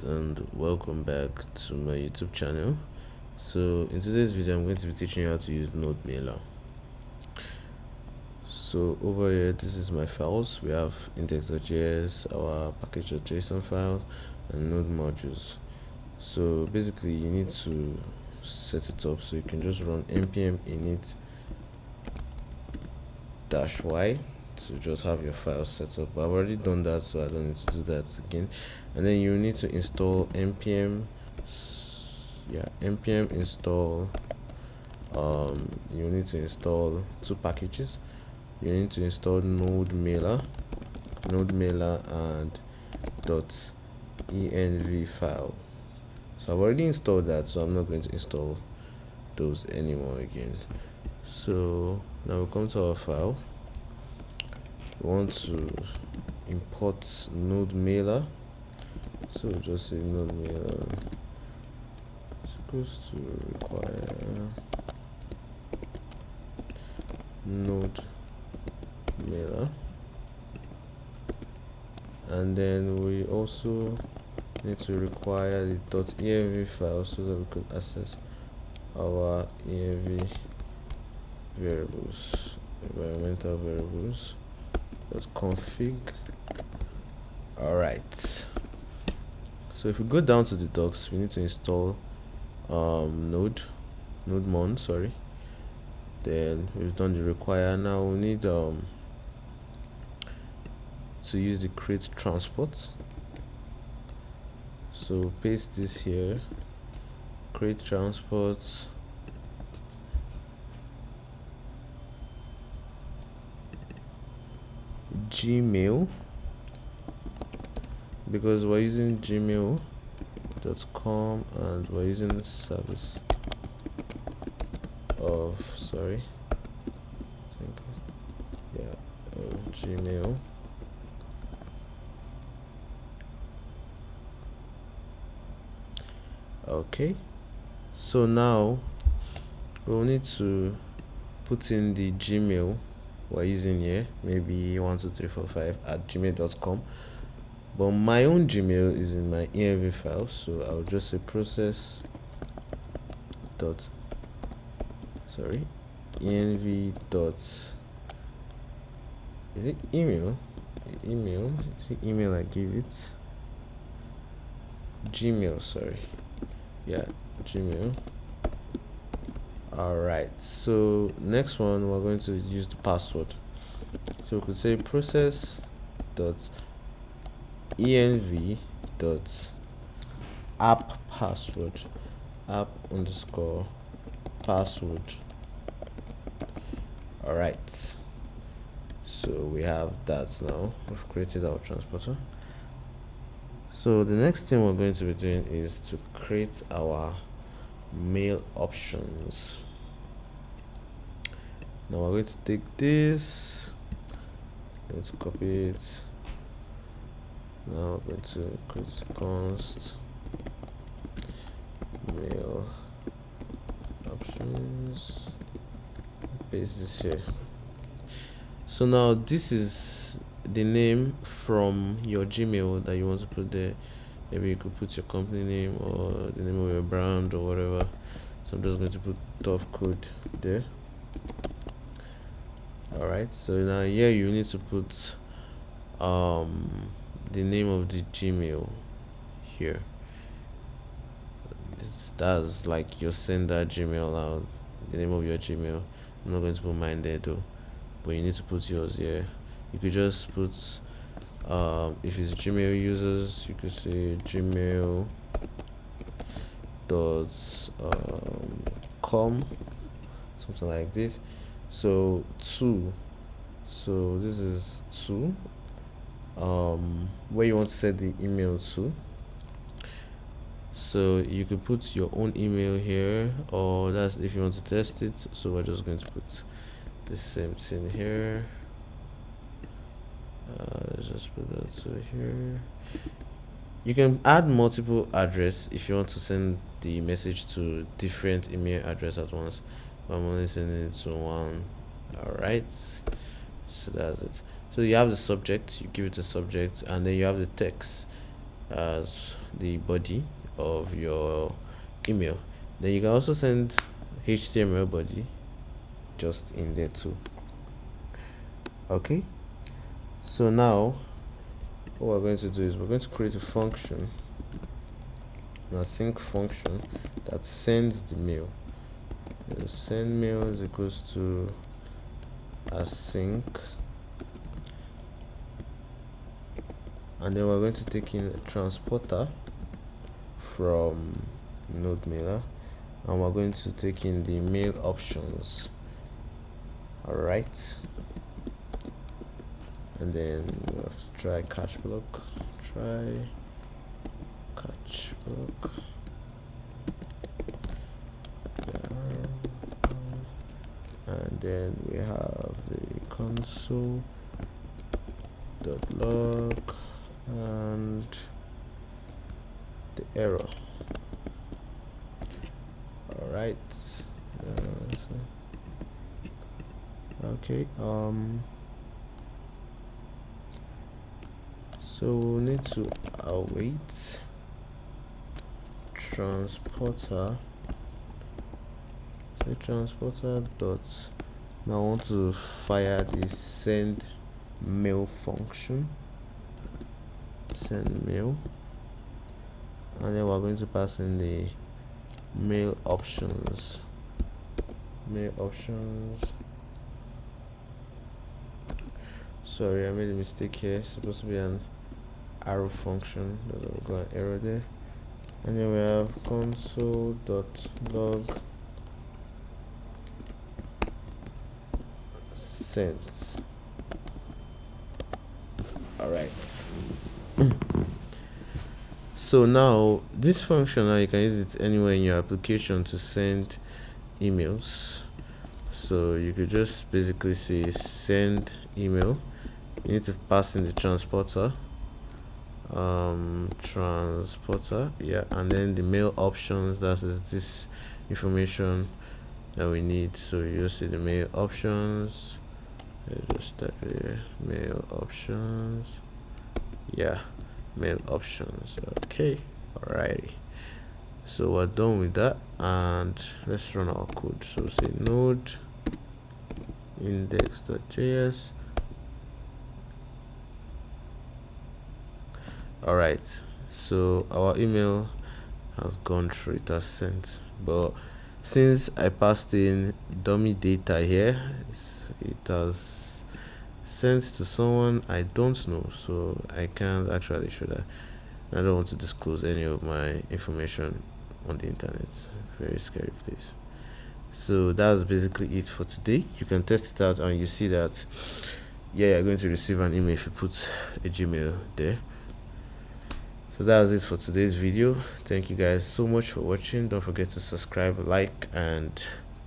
and welcome back to my YouTube channel. So in today's video I'm going to be teaching you how to use Node Mailer. So over here, this is my files. We have index.js, our package.json file, and node modules. So basically you need to set it up, so you can just run npm init -y to just have your file set up. But I've already done that, so I don't need to do that again. And then you need to install npm install you need to install two packages. You need to install node mailer and .env file. So I've already installed that, so I'm not going to install those anymore again. So now we come to our file. We want to import node mailer, so just say node mailer is equals to require node mailer, and then we also need to require the .env file so that we could access our env variables, environmental variables. .config. Alright, so if we go down to the docs, we need to install nodemon, sorry. Then we've done the require. Now we need to use the create transport. So paste this here, create transport Gmail, because we're using gmail.com and we're using the service of Gmail. Okay, so now we'll need to put in the Gmail we're using here, maybe 12345@gmail.com, but my own Gmail is in my env file, so I'll just say process dot env dot, is it email is it email I gave it? Gmail, Gmail. Alright, so next one, we're going to use the password. So we could say process dot env dot app password, app underscore password. Alright, so we have that. Now we've created our transporter. So the next thing we're going to be doing is to create our mail options. Now we're going to take this, going to copy it. Now we're going to create const mail options, paste this here. So now this is the name from your Gmail that you want to put there. Maybe you could put your company name or the name of your brand or whatever. So I'm just going to put tough code there. Alright, so now here you need to put the name of the Gmail here. That's like your sender Gmail out, the name of your Gmail. I'm not going to put mine there though, but you need to put yours here. You could just put if it's Gmail users, you could say gmail dot com, something like this. So this is where you want to set the email to. So you could put your own email here, or that's if you want to test it. So we're just going to put the same thing here. Let's just put that to here. You can add multiple address if you want to send the message to different email address at once, but I'm only sending it to one. Alright, so that's it. So you have the subject, you give it a subject, and then you have the text. as the body of your email. Then you can also send HTML body just in there too. Okay, so now what we're going to do is we're going to create a function, an async function that sends the mail. Send mail is equals to async, and then we're going to take in a transporter from node mailer, and we're going to take in the mail options. All right, and then we have to try catch block, and then we have the console dot log and the error. All right, okay, so we'll need to await transporter. So transporter dot, now I want to fire the send mail function, send mail, and then we're going to pass in the mail options. Sorry, I made a mistake here. It's supposed to be an arrow function. There's got an error there. And then we have console.log sent. All right. So now this function, now you can use it anywhere in your application to send emails. So you could just basically say send email. You need to pass in the transporter, yeah, and then the mail options. That is this information that we need. So you see the mail options. Just type here mail options. Yeah, mail options. Okay, alrighty. So we're done with that, and let's run our code. So say node index.js. All right, so our email has gone through, it has sent, but since I passed in dummy data here, it has sent to someone I don't know, so I can't actually show that. I don't want to disclose any of my information on the internet. Very scary place. So that's basically it for today. You can test it out and you see that, yeah, you're going to receive an email if you put a Gmail there. So that was it for today's video. Thank you guys so much for watching. Don't forget to subscribe, like, and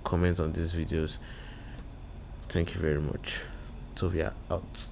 comment on these videos. Thank you very much. Tovia out.